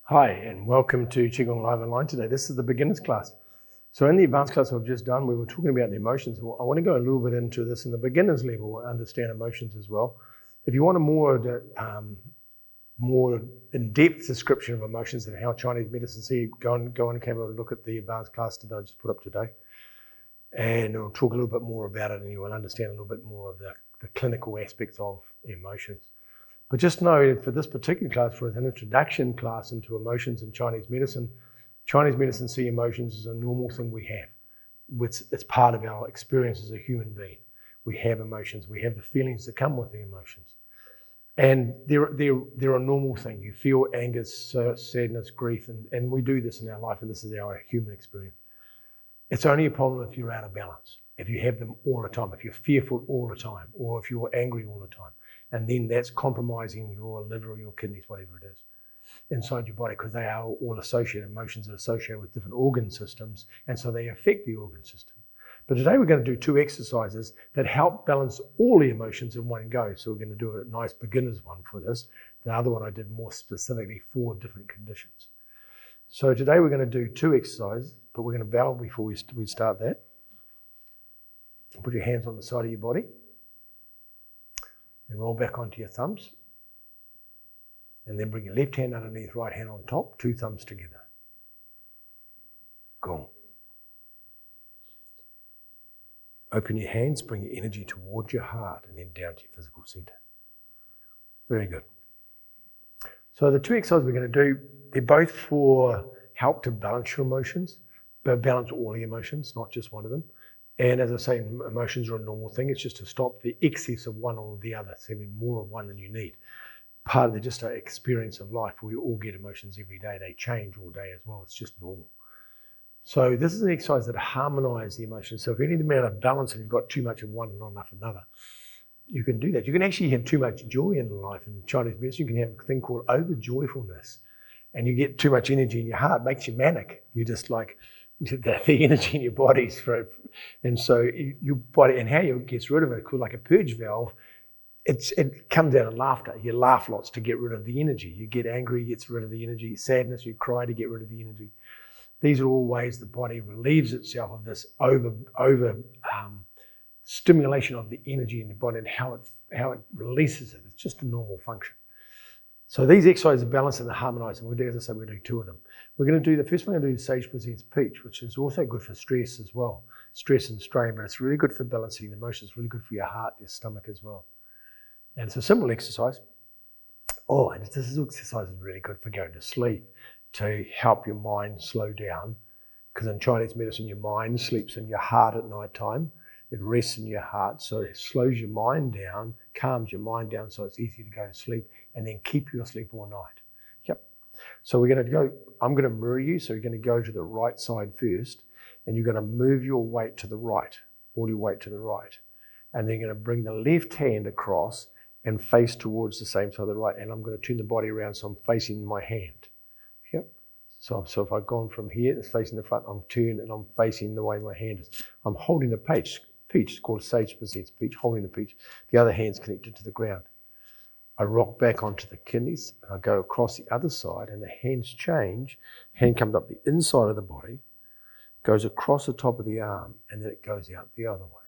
Hi, and welcome to Qigong Live Online today. This is the beginners class. So in the advanced class we've just done, we were talking about the emotions. I want to go a little bit into this in the beginners level, understand emotions as well. If you want a more in-depth description of emotions and how Chinese medicine see, go and have a look at the advanced class that I just put up today. And we'll talk a little bit more about it, and you will understand a little bit more of the clinical aspects of emotions. But just know that for this particular class, for an introduction class into emotions in Chinese medicine see emotions as a normal thing we have. It's part of our experience as a human being. We have emotions. We have the feelings that come with the emotions. And they're a normal thing. You feel anger, sadness, grief, and we do this in our life, and this is our human experience. It's only a problem if you're out of balance, if you have them all the time, if you're fearful all the time, or if you're angry all the time. And then that's compromising your liver or your kidneys, whatever it is, inside your body, because they are all associated. Emotions are associated with different organ systems, and so they affect the organ system. But today we're going to do two exercises that help balance all the emotions in one go. So we're going to do a nice beginner's one for this. The other one I did more specifically for different conditions. So today we're going to do two exercises, but we're going to bow before we start that. Put your hands on the side of your body and roll back onto your thumbs. And then bring your left hand underneath, right hand on top, two thumbs together. Gong. Open your hands, bring your energy towards your heart and then down to your physical center. Very good. So the two exercises we're going to do, they're both for help to balance your emotions, but balance all the emotions, not just one of them. And as I say, emotions are a normal thing. It's just to stop the excess of one or the other, so having more of one than you need. Part of just our experience of life. We all get emotions every day. They change all day as well. It's just normal. So this is an exercise that harmonizes the emotions. So if you need them out of balance and you've got too much of one and not enough of another, you can do that. You can actually have too much joy in life. In Chinese medicine, you can have a thing called overjoyfulness. And you get too much energy in your heart, it makes you manic. You just like, the energy in your body's for it. And so your body, and how you get rid of it, called like a purge valve, it comes out of laughter. You laugh lots to get rid of the energy. You get angry, it gets rid of the energy. Sadness, you cry to get rid of the energy. These are all ways the body relieves itself of this over stimulation of the energy in the body and how it releases it. It's just a normal function. So these exercises are balanced and harmonized, and as I say, we're doing two of them. We're going to do, the first one we're going to do Sage Presents Peach, which is also good for stress as well. Stress and strain, but it's really good for balancing the emotions. It's really good for your heart, your stomach as well. And it's a simple exercise. Oh, and this exercise is really good for going to sleep, to help your mind slow down. Because in Chinese medicine, your mind sleeps in your heart at night time. It rests in your heart, so it slows your mind down, calms your mind down, so it's easy to go to sleep, and then keep you asleep all night. Yep. So we're going to go, I'm going to mirror you, so you're going to go to the right side first, and you're going to move your weight to the right, all your weight to the right. And then you're going to bring the left hand across and face towards the same side of the right, and I'm going to turn the body around so I'm facing my hand. Yep. So if I've gone from here, it's facing the front, I'm turned and I'm facing the way my hand is. I'm holding a peach, it's called Sage Presents Peach, holding the peach. The other hand's connected to the ground. I rock back onto the kidneys and I go across the other side and the hands change. Hand comes up the inside of the body, goes across the top of the arm, and then it goes out the other way.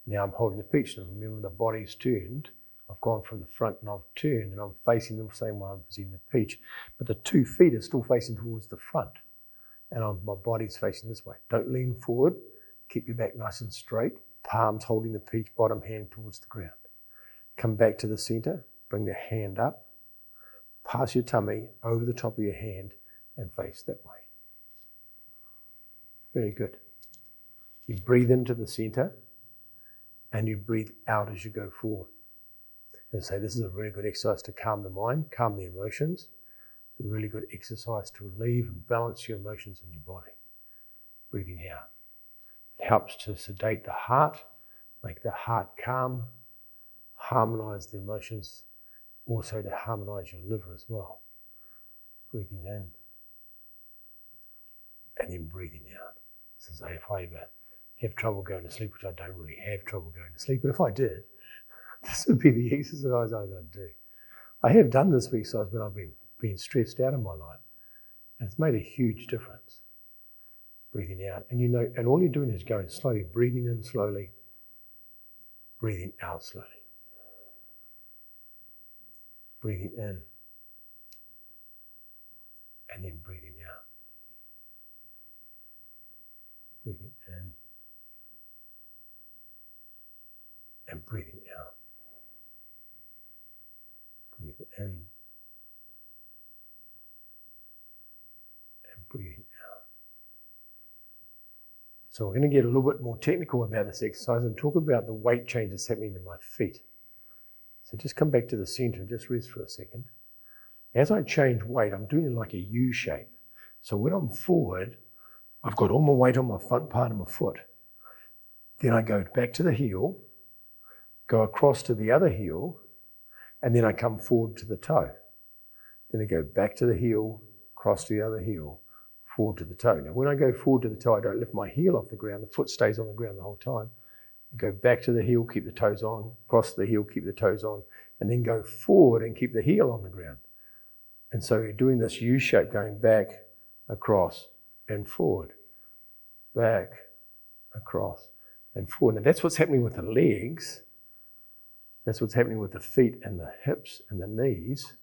Now I'm holding the peach, and remember the body's turned. I've gone from the front and I've turned and I'm facing the same way I'm facing the peach. But the 2 feet are still facing towards the front and my body's facing this way. Don't lean forward. Keep your back nice and straight. Palms holding the peach, bottom hand towards the ground. Come back to the center. Bring the hand up. Pass your tummy over the top of your hand and face that way. Very good. You breathe into the center and you breathe out as you go forward. And say this is a really good exercise to calm the mind, calm the emotions. It's a really good exercise to relieve and balance your emotions in your body. Breathing out. It helps to sedate the heart, make the heart calm, harmonize the emotions, also to harmonize your liver as well. Breathing in and then breathing out. So if I ever have trouble going to sleep, which I don't really have trouble going to sleep, but if I did, this would be the exercise I'd do. I have done this exercise when I've been been stressed out in my life. And it's made a huge difference. Breathing out. And and all you're doing is going slowly, breathing in slowly, breathing out slowly. Breathing in. And then breathing out. Breathing in. And breathing out. Breathe in. And breathing out. So we're going to get a little bit more technical about this exercise and talk about the weight changes happening in my feet. So just come back to the center and just rest for a second. As I change weight, I'm doing it like a U shape. So when I'm forward, I've got all my weight on my front part of my foot. Then I go back to the heel, go across to the other heel, and then I come forward to the toe. Then I go back to the heel, cross to the other heel, forward to the toe. Now when I go forward to the toe, I don't lift my heel off the ground. The foot stays on the ground the whole time. Go back to the heel, keep the toes on, cross the heel, keep the toes on, and then go forward and keep the heel on the ground. And so you're doing this U shape, going back, across, and forward. Back, across, and forward. And that's what's happening with the legs. That's what's happening with the feet and the hips and the knees.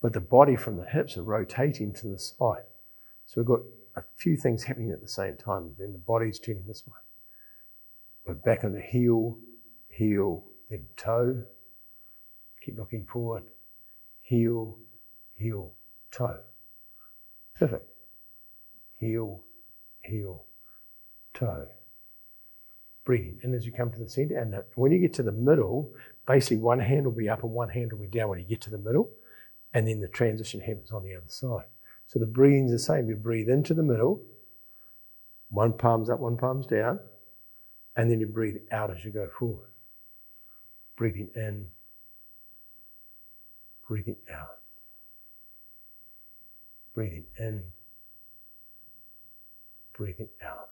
But the body from the hips are rotating to the side. So we've got a few things happening at the same time. Then the body's turning this way. We're back on the heel, heel, then toe. Keep looking forward. Heel, heel, toe. Perfect. Heel, heel, toe. Breathing in as you come to the center. And when you get to the middle, basically one hand will be up and one hand will be down when you get to the middle. And then the transition happens on the other side. So the breathing's the same. You breathe into the middle. One palm's up, one palm's down. And then you breathe out as you go forward. Breathing in. Breathing out. Breathing in. Breathing out.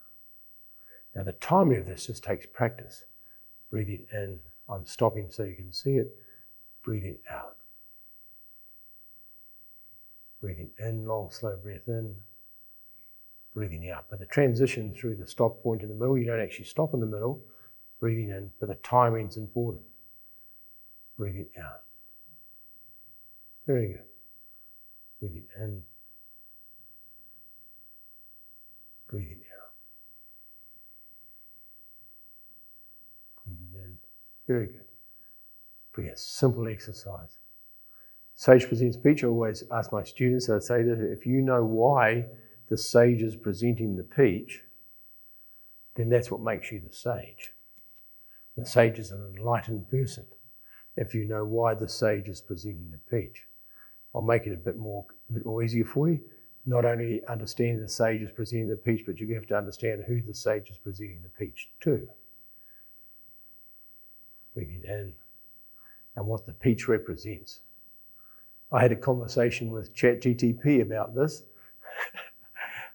Now the timing of this just takes practice. Breathing in. I'm stopping so you can see it. Breathing out. Breathing in, long, slow breath in. Breathing out. But the transition through the stop point in the middle, you don't actually stop in the middle. Breathing in, but the timing's important. Breathing out. Very good. Breathing in. Breathing out. Breathing in. Very good. Pretty simple exercise. Sage presents speech. I always ask my students, I say that if you know why the sage is presenting the speech, then that's what makes you the sage. The sage is an enlightened person. If you know why the sage is presenting the speech, I'll make it a bit more easier for you. Not only understanding the sage is presenting the speech, but you have to understand who the sage is presenting the speech to. Breathing in, and what the speech represents. I had a conversation with ChatGTP about this,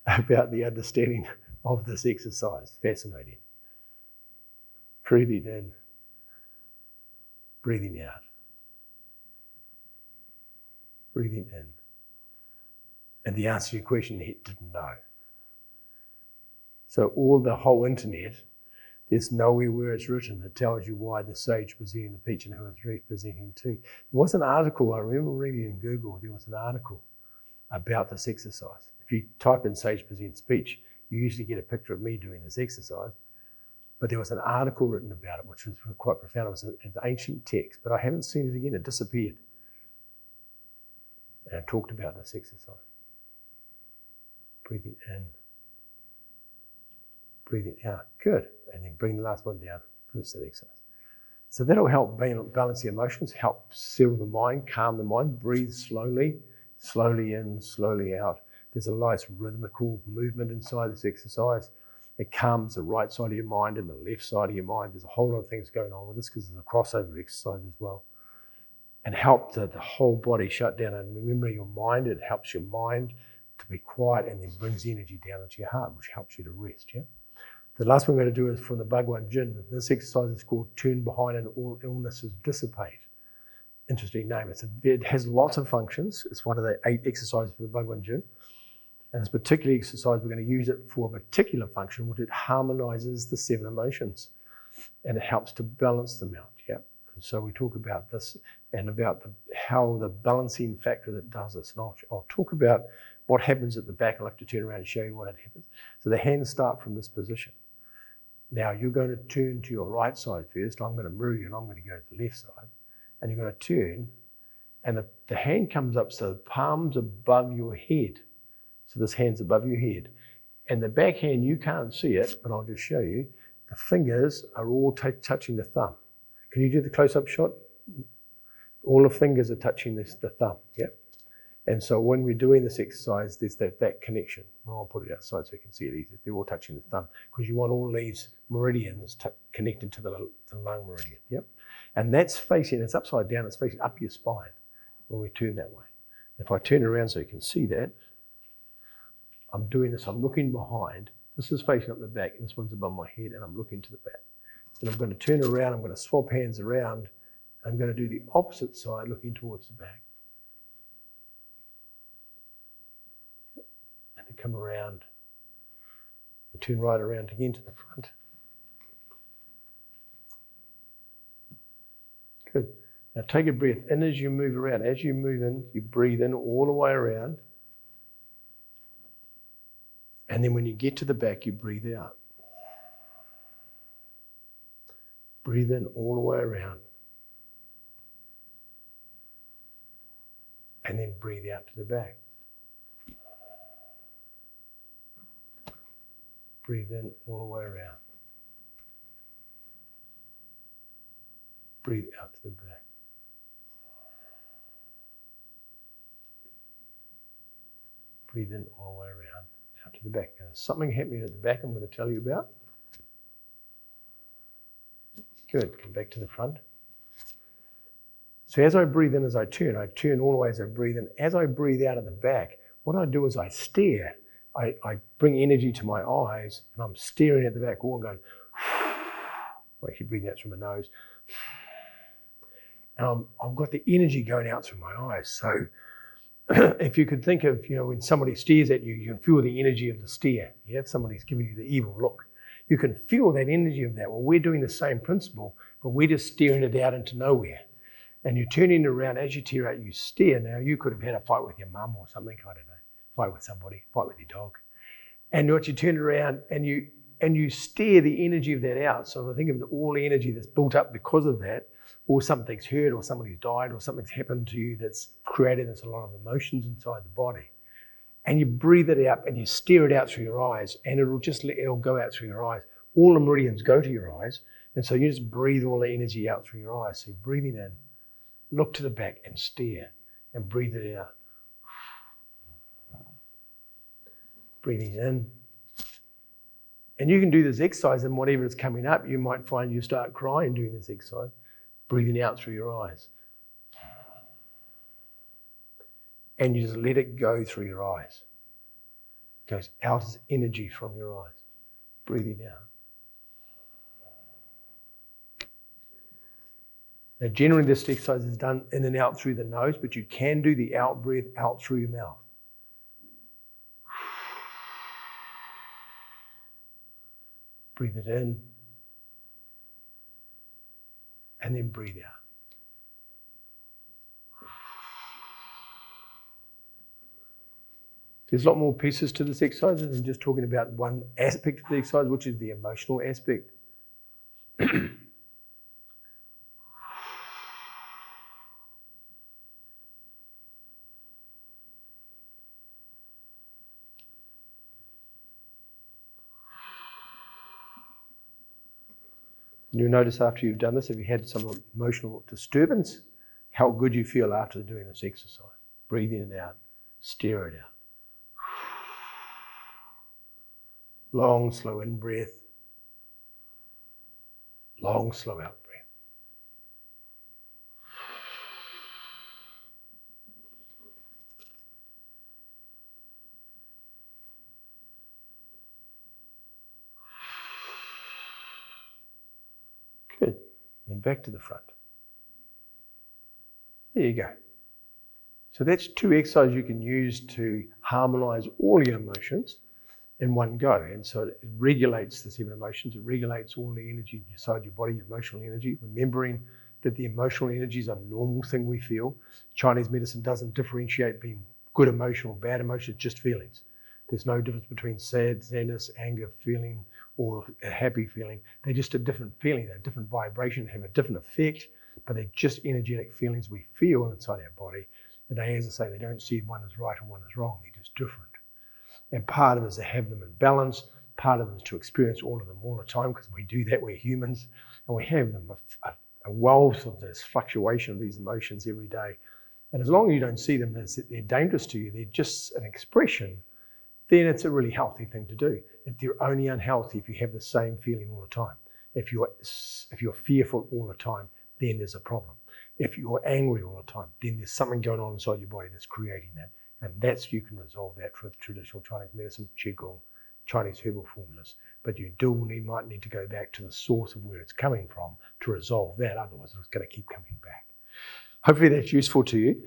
about the understanding of this exercise. Fascinating. Breathing in, breathing out. Breathing in. And the answer to your question, he didn't know. So the whole internet, there's nowhere where it's written that tells you why the sage presenting the speech and who it's representing to. There was an article, I remember reading in Google, there was an article about this exercise. If you type in sage presents speech, you usually get a picture of me doing this exercise. But there was an article written about it, which was quite profound. It was an ancient text, but I haven't seen it again. It disappeared. And it talked about this exercise. Breathing in. Breathing out. Good. And then bring the last one down. Finish that exercise. So that'll help balance the emotions, help settle the mind, calm the mind. Breathe slowly. Slowly in, slowly out. There's a nice rhythmical movement inside this exercise. It calms the right side of your mind and the left side of your mind. There's a whole lot of things going on with this because there's a crossover exercise as well. And help the whole body shut down. And remember your mind, it helps your mind to be quiet and then brings the energy down into your heart, which helps you to rest. Yeah. The last one we're going to do is from the Bhagwan Jin. This exercise is called Turn Behind and All Illnesses Dissipate. interesting name. It has lots of functions. It's one of the 8 exercises for the Bhagwan Gym. And this particular exercise, we're going to use it for a particular function, which it harmonizes the 7 emotions. And it helps to balance them out, yeah. And so we talk about this and about how the balancing factor that does this. And I'll talk about what happens at the back. I'll have to turn around and show you what happens. So the hands start from this position. Now you're going to turn to your right side first. I'm going to mirror you and I'm going to go to the left side. And you're going to turn and the hand comes up so the palm's above your head. So this hand's above your head. And the back hand, you can't see it, but I'll just show you. The fingers are all touching the thumb. Can you do the close-up shot? All the fingers are touching the thumb, yep. And so when we're doing this exercise, there's that connection. I'll put it outside so you can see it easier. They're all touching the thumb because you want all these meridians connected to the lung meridian, yep. And that's facing, it's upside down, it's facing up your spine when we turn that way. If I turn around so you can see that, I'm doing this, I'm looking behind. This is facing up the back, and this one's above my head, and I'm looking to the back. And I'm going to turn around, I'm going to swap hands around. I'm going to do the opposite side, looking towards the back. And then come around, and turn right around again to the front. Good. Now take a breath in as you move around. As you move in, you breathe in all the way around. And then when you get to the back, you breathe out. Breathe in all the way around. And then breathe out to the back. Breathe in all the way around. Breathe out to the back. Breathe in all the way around. To the back. Now, there's something happening at the back I'm going to tell you about. Good, come back to the front. So as I breathe in, as I turn all the way as I breathe in. As I breathe out at the back, what I do is I stare. I bring energy to my eyes and I'm staring at the back wall and going, I'm actually breathing out through my nose. And I've got the energy going out through my eyes. So if you could think of, when somebody stares at you, you can feel the energy of the stare. Yeah? If somebody's giving you the evil look, you can feel that energy of that. Well, we're doing the same principle, but we're just staring it out into nowhere. And you're turning around, as you tear out, you stare. Now, you could have had a fight with your mum or something, I don't know, fight with somebody, fight with your dog. And what you turn around and you stare the energy of that out. So I think of all the energy that's built up because of that, or something's hurt, or somebody's died, or something's happened to you that's created a lot of emotions inside the body. And you breathe it out and you stare it out through your eyes, and it'll go out through your eyes. All the meridians go to your eyes, and so you just breathe all the energy out through your eyes. So you're breathing in, look to the back and stare, and breathe it out. Breathing in. And you can do this exercise, and whatever is coming up, you might find you start crying doing this exercise. Breathing out through your eyes. And you just let it go through your eyes. It goes out as energy from your eyes. Breathing out. Now generally this exercise is done in and out through the nose, but you can do the out breath out through your mouth. Breathe it in. And then breathe out. There's a lot more pieces to this exercise than just talking about one aspect of the exercise, which is the emotional aspect. You'll notice after you've done this, if you had some emotional disturbance, how good you feel after doing this exercise. Breathing it out, stare it out. Long, slow in breath. Long, slow out breath. Good. Then back to the front. There you go. So that's 2 exercises you can use to harmonize all your emotions in one go. And so it regulates the 7 emotions. It regulates all the energy inside your body, emotional energy, remembering that the emotional energy is a normal thing we feel. Chinese medicine doesn't differentiate between good emotion or bad emotion, just feelings. There's no difference between sadness, anger feeling, or a happy feeling. They're just a different feeling. They're a different vibration, have a different effect, but they're just energetic feelings we feel inside our body. And they, as I say, they don't see one as right and one as wrong. They're just different. And part of it is to have them in balance. Part of it is to experience all of them all the time, because we do that, we're humans, and we have them, a wealth of this fluctuation of these emotions every day. And as long as you don't see them as they're dangerous to you, they're just an expression, then it's a really healthy thing to do. If they're only unhealthy if you have the same feeling all the time. If you're fearful all the time, then there's a problem. If you're angry all the time, then there's something going on inside your body that's creating that. And that's, you can resolve that with traditional Chinese medicine, Qigong, Chinese herbal formulas. But you might need to go back to the source of where it's coming from to resolve that. Otherwise, it's going to keep coming back. Hopefully that's useful to you.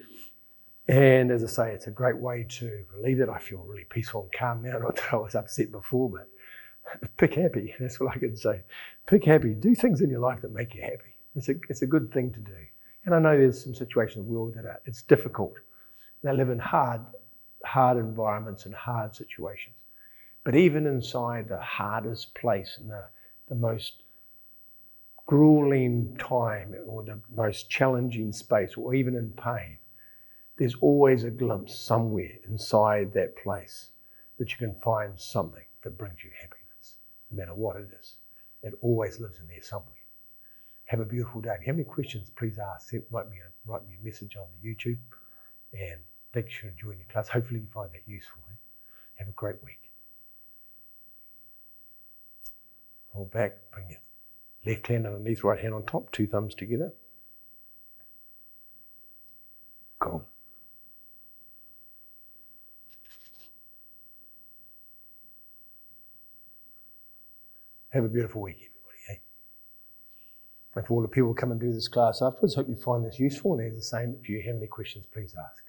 And as I say, it's a great way to relieve it. I feel really peaceful and calm now. Not that I was upset before, but pick happy. That's what I can say. Pick happy. Do things in your life that make you happy. It's a good thing to do. And I know there's some situations in the world that it's difficult. They live in hard environments and hard situations. But even inside the hardest place and the most grueling time or the most challenging space, or even in pain, there's always a glimpse somewhere inside that place that you can find something that brings you happiness, no matter what it is. It always lives in there somewhere. Have a beautiful day. If you have any questions, please ask. Write me a message on the YouTube. And thanks for enjoying your class. Hopefully you find that useful. Have a great week. Roll back, bring your left hand underneath, right hand on top, 2 thumbs together. Go. Have a beautiful week, everybody. And for all the people who come and do this class afterwards, hope you find this useful. And as the same, if you have any questions, please ask.